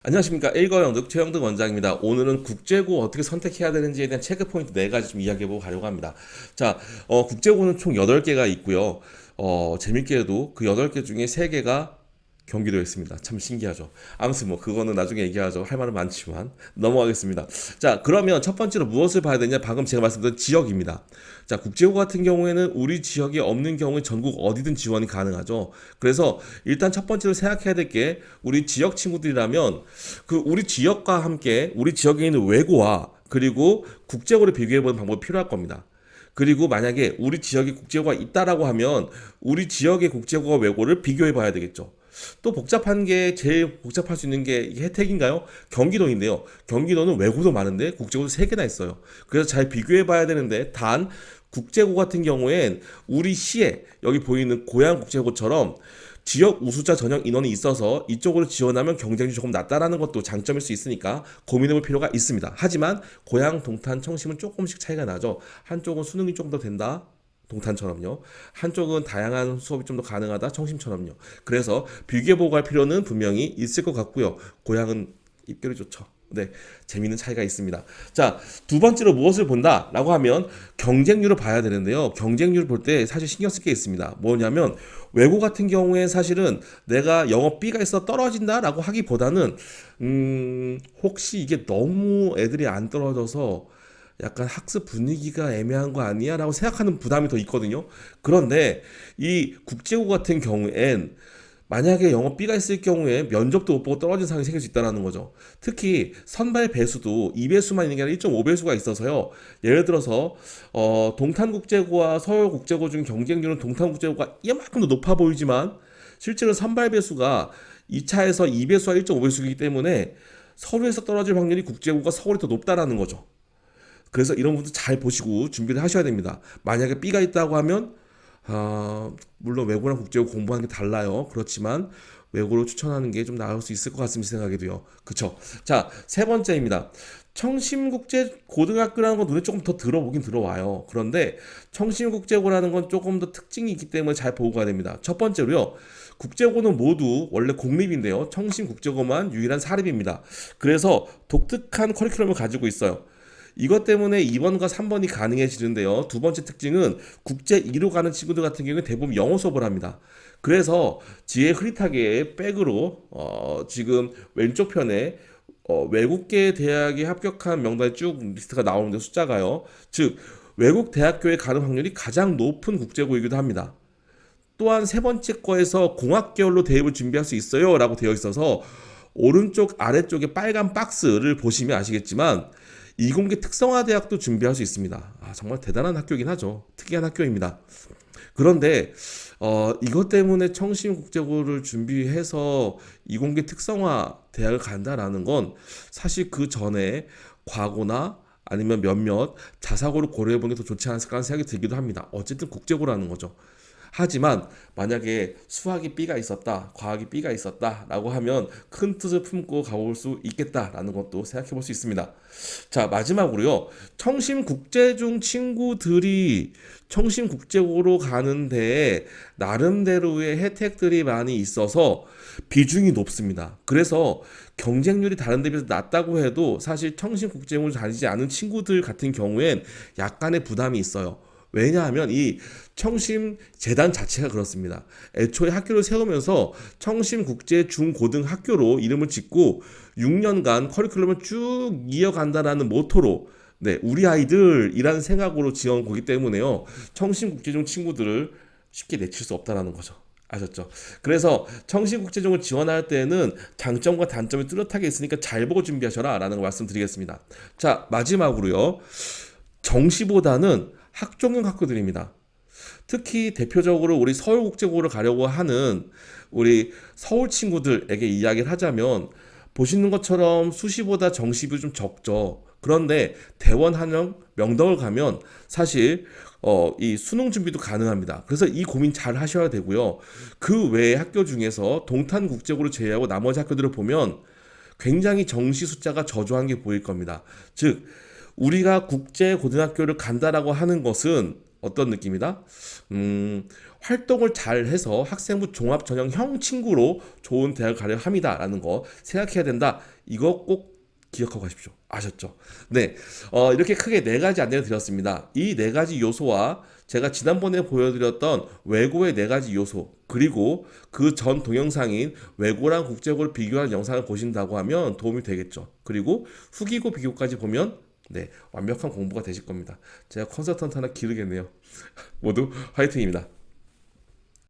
안녕하십니까. 일거영득 최영득 원장입니다. 오늘은 국제고 어떻게 선택해야 되는지에 대한 체크 포인트 4가지 좀 이야기해보고 가려고 합니다. 자, 국제고는 총 8개가 있고요. 재밌게도 그 8개 중에 3개가 경기도에 있습니다. 참 신기하죠. 아무튼 뭐 그거는 나중에 얘기하죠. 할 말은 많지만 넘어가겠습니다. 자, 그러면 첫 번째로 무엇을 봐야 되냐? 방금 제가 말씀드린 지역입니다. 자, 국제고 같은 경우에는 우리 지역이 없는 경우에 전국 어디든 지원이 가능하죠. 그래서 일단 첫 번째로 생각해야 될 게 우리 지역 친구들이라면 그 우리 지역과 함께 우리 지역에 있는 외고와 그리고 국제고를 비교해보는 방법이 필요할 겁니다. 그리고 만약에 우리 지역에 국제고가 있다라고 하면 우리 지역의 국제고와 외고를 비교해 봐야 되겠죠. 또 복잡한 게 제일 복잡할 수 있는 게 이게 혜택인가요? 경기도인데요. 경기도는 외고도 많은데 국제고도 3개나 있어요. 그래서 잘 비교해 봐야 되는데 단 국제고 같은 경우엔 우리 시에 여기 보이는 고양국제고처럼 지역 우수자 전형 인원이 있어서 이쪽으로 지원하면 경쟁률이 조금 낮다라는 것도 장점일 수 있으니까 고민해볼 필요가 있습니다. 하지만 고양, 동탄, 청심은 조금씩 차이가 나죠. 한쪽은 수능이 좀 더 된다. 동탄처럼요. 한쪽은 다양한 수업이 좀 더 가능하다. 청심처럼요. 그래서 비교해보고 갈 필요는 분명히 있을 것 같고요. 고양은 입결이 좋죠. 네, 재미있는 차이가 있습니다. 자, 두 번째로 무엇을 본다라고 하면 경쟁률을 봐야 되는데요. 경쟁률을 볼 때 사실 신경 쓸 게 있습니다. 뭐냐면 외고 같은 경우에 사실은 내가 영어 B가 있어 떨어진다라고 하기보다는 혹시 이게 너무 애들이 안 떨어져서 약간 학습 분위기가 애매한 거 아니야? 라고 생각하는 부담이 더 있거든요. 그런데 이 국제고 같은 경우엔 만약에 영어 B가 있을 경우에 면접도 못 보고 떨어진 상황이 생길 수 있다는 거죠. 특히 선발 배수도 2배수만 있는 게 아니라 1.5배수가 있어서요. 예를 들어서 동탄국제고와 서울국제고 중 경쟁률은 동탄국제고가 이만큼 더 높아 보이지만 실제로 선발 배수가 2차에서 2배수와 1.5배수이기 때문에 서울에서 떨어질 확률이 국제고가 서울이 더 높다라는 거죠. 그래서 이런 부분도 잘 보시고 준비를 하셔야 됩니다. 만약에 B가 있다고 하면 물론 외고랑 국제고 공부하는 게 달라요. 그렇지만 외고로 추천하는 게 좀 나을 수 있을 것 같습니다. 생각이 돼요. 그쵸? 자, 세 번째입니다. 청심국제고등학교라는 건 눈에 조금 더 들어보긴 들어와요. 그런데 청심국제고라는 건 조금 더 특징이 있기 때문에 잘 보고 가야 됩니다. 첫 번째로요. 국제고는 모두 원래 공립인데요. 청심국제고만 유일한 사립입니다. 그래서 독특한 커리큘럼을 가지고 있어요. 이것 때문에 2번과 3번이 가능해지는데요. 두 번째 특징은 국제 2로 가는 친구들 같은 경우는 대부분 영어 수업을 합니다. 그래서 지혜 흐릿하게 백으로 지금 왼쪽 편에 외국계 대학에 합격한 명단이 쭉 리스트가 나오는데 숫자가요. 즉 외국 대학교에 가는 확률이 가장 높은 국제고이기도 합니다. 또한 세 번째 거에서 공학계열로 대입을 준비할 수 있어요 라고 되어 있어서 오른쪽 아래쪽에 빨간 박스를 보시면 아시겠지만 이공계 특성화 대학도 준비할 수 있습니다. 정말 대단한 학교이긴 하죠. 특이한 학교입니다. 그런데 이것 때문에 청심국제고를 준비해서 이공계 특성화 대학을 간다라는 건 사실 그 전에 과거나 아니면 몇몇 자사고를 고려해보는 게 더 좋지 않을까 하는 생각이 들기도 합니다. 어쨌든 국제고라는 거죠. 하지만 만약에 수학이 B가 있었다, 과학이 B가 있었다라고 하면 큰 뜻을 품고 가볼 수 있겠다라는 것도 생각해 볼 수 있습니다. 자, 마지막으로요. 청심국제중 친구들이 청심국제고로 가는데 나름대로의 혜택들이 많이 있어서 비중이 높습니다. 그래서 경쟁률이 다른 데 비해서 낮다고 해도 사실 청심국제고를 다니지 않은 친구들 같은 경우엔 약간의 부담이 있어요. 왜냐하면 이 청심 재단 자체가 그렇습니다. 애초에 학교를 세우면서 청심국제 중고등학교로 이름을 짓고 6년간 커리큘럼을 쭉 이어간다라는 모토로 우리 아이들이라는 생각으로 지은 거기 때문에요. 청심국제중 친구들을 쉽게 내칠 수 없다라는 거죠. 아셨죠? 그래서 청심국제중을 지원할 때는 장점과 단점이 뚜렷하게 있으니까 잘 보고 준비하셔라 라는 걸 말씀드리겠습니다. 자, 마지막으로요. 정시보다는 학종형 학교들입니다. 특히 대표적으로 우리 서울국제고를 가려고 하는 우리 서울 친구들에게 이야기를 하자면 보시는 것처럼 수시보다 정시비 좀 적죠. 그런데 대원, 한영, 명덕을 가면 사실 이 수능 준비도 가능합니다. 그래서 이 고민 잘 하셔야 되고요. 그 외의 학교 중에서 동탄국제고를 제외하고 나머지 학교들을 보면 굉장히 정시 숫자가 저조한 게 보일 겁니다. 즉 우리가 국제 고등학교를 간다라고 하는 것은 어떤 느낌이다? 활동을 잘 해서 학생부 종합 전형형 친구로 좋은 대학을 가려 합니다라는 거 생각해야 된다. 이거 꼭 기억하고 가십시오. 아셨죠? 네, 이렇게 크게 네 가지 안내를 드렸습니다. 이 네 가지 요소와 제가 지난번에 보여드렸던 외고의 네 가지 요소, 그리고 그 전 동영상인 외고랑 국제고를 비교하는 영상을 보신다고 하면 도움이 되겠죠. 그리고 후기고 비교까지 보면 네, 완벽한 공부가 되실 겁니다. 제가 컨설턴트 하나 기르겠네요. 모두 화이팅입니다.